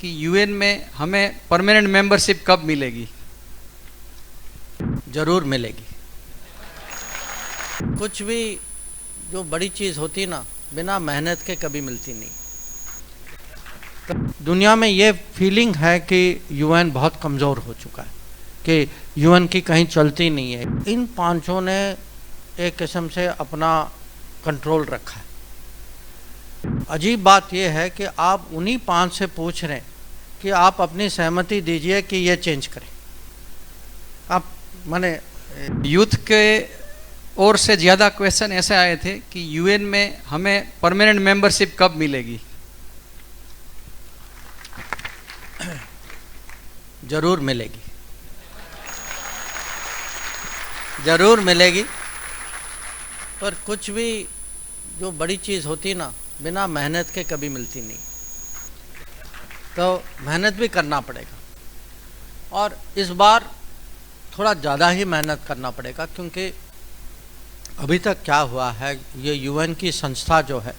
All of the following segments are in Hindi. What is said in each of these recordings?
कि यूएन में हमें परमानेंट मेंबरशिप कब मिलेगी? जरूर मिलेगी। कुछ भी जो बड़ी चीज़ होती ना, बिना मेहनत के कभी मिलती नहीं। दुनिया में ये फीलिंग है कि यूएन बहुत कमज़ोर हो चुका है, कि यूएन की कहीं चलती नहीं है। इन पांचों ने एक किस्म से अपना कंट्रोल रखा है। अजीब बात यह है कि आप उन्हीं पांच से पूछ रहे हैं कि आप अपनी सहमति दीजिए कि ये चेंज करें। आप माने यूथ के और से ज़्यादा क्वेश्चन ऐसे आए थे कि यूएन में हमें परमानेंट मेंबरशिप कब मिलेगी? जरूर मिलेगी, जरूर मिलेगी। पर कुछ भी जो बड़ी चीज़ होती ना, बिना मेहनत के कभी मिलती नहीं। तो मेहनत भी करना पड़ेगा, और इस बार थोड़ा ज़्यादा ही मेहनत करना पड़ेगा, क्योंकि अभी तक क्या हुआ है, ये यूएन की संस्था जो है,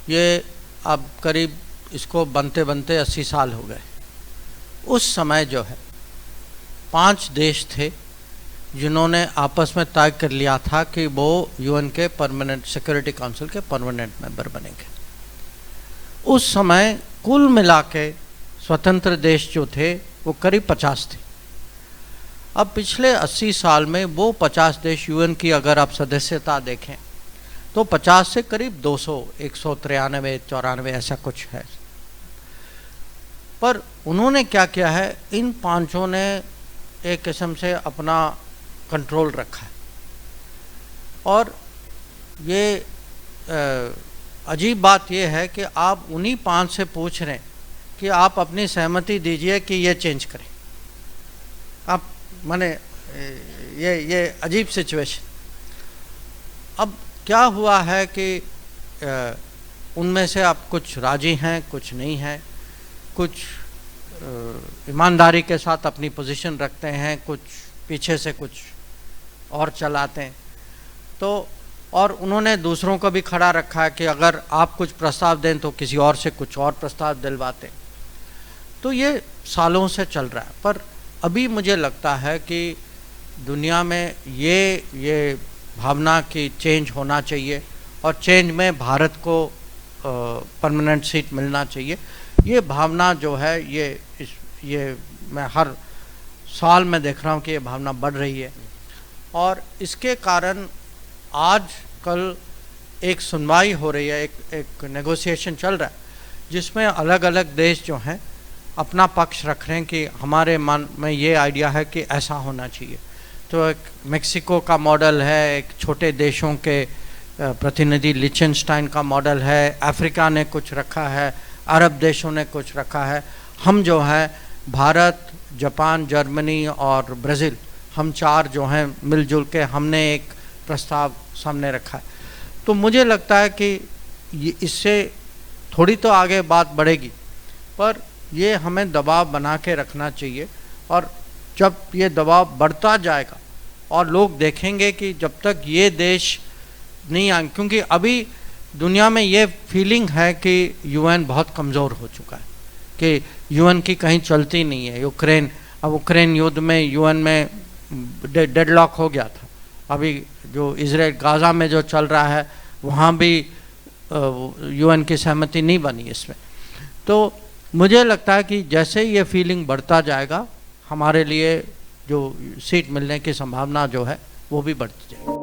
ये अब करीब इसको बनते बनते 80 साल हो गए। उस समय जो है 5 देश थे जिन्होंने आपस में तय कर लिया था कि वो यूएन के परमानेंट सिक्योरिटी काउंसिल के परमानेंट मेंबर बनेंगे। उस समय कुल मिला के स्वतंत्र देश जो थे वो करीब 50 थे। अब पिछले 80 साल में वो 50 देश यूएन की अगर आप सदस्यता देखें तो 50 से करीब 200, 193, 94 ऐसा कुछ है। पर उन्होंने क्या किया है, इन पांचों ने एक किस्म से अपना कंट्रोल रखा है। और ये अजीब बात यह है कि आप उन्हीं पांच से पूछ रहे हैं कि आप अपनी सहमति दीजिए कि ये चेंज करें। आप माने ये अजीब सिचुएशन। अब क्या हुआ है कि उनमें से आप कुछ राजी हैं, कुछ नहीं हैं, कुछ ईमानदारी के साथ अपनी पोजीशन रखते हैं, कुछ पीछे से कुछ और चलाते हैं। तो और उन्होंने दूसरों को भी खड़ा रखा है कि अगर आप कुछ प्रस्ताव दें तो किसी और से कुछ और प्रस्ताव दिलवाते हैं। तो ये सालों से चल रहा है। पर अभी मुझे लगता है कि दुनिया में ये भावना की चेंज होना चाहिए, और चेंज में भारत को परमानेंट सीट मिलना चाहिए। ये भावना जो है ये मैं हर साल में देख रहा हूँ कि ये भावना बढ़ रही है। और इसके कारण आज कल एक सुनवाई हो रही है, एक नेगोशिएशन चल रहा है, जिसमें अलग अलग देश जो हैं अपना पक्ष रख रहे हैं कि हमारे मन में ये आइडिया है कि ऐसा होना चाहिए। तो एक मेक्सिको का मॉडल है, एक छोटे देशों के प्रतिनिधि लिचेनस्टाइन का मॉडल है, अफ्रीका ने कुछ रखा है, अरब देशों ने कुछ रखा है। हम जो है भारत, जापान, जर्मनी और ब्राज़ील, हम 4 जो हैं मिलजुल के हमने एक प्रस्ताव सामने रखा है। तो मुझे लगता है कि इससे थोड़ी तो आगे बात बढ़ेगी, पर ये हमें दबाव बना के रखना चाहिए। और जब ये दबाव बढ़ता जाएगा और लोग देखेंगे कि जब तक ये देश नहीं आए, क्योंकि अभी दुनिया में ये फीलिंग है कि यूएन बहुत कमज़ोर हो चुका है, कि यूएन की कहीं चलती नहीं है। अब यूक्रेन युद्ध में यूएन में डेडलॉक हो गया था। अभी जो इजराइल गाज़ा में जो चल रहा है, वहाँ भी यूएन की सहमति नहीं बनी इसमें। तो मुझे लगता है कि जैसे ये फीलिंग बढ़ता जाएगा, हमारे लिए जो सीट मिलने की संभावना जो है वो भी बढ़ती जाएगी।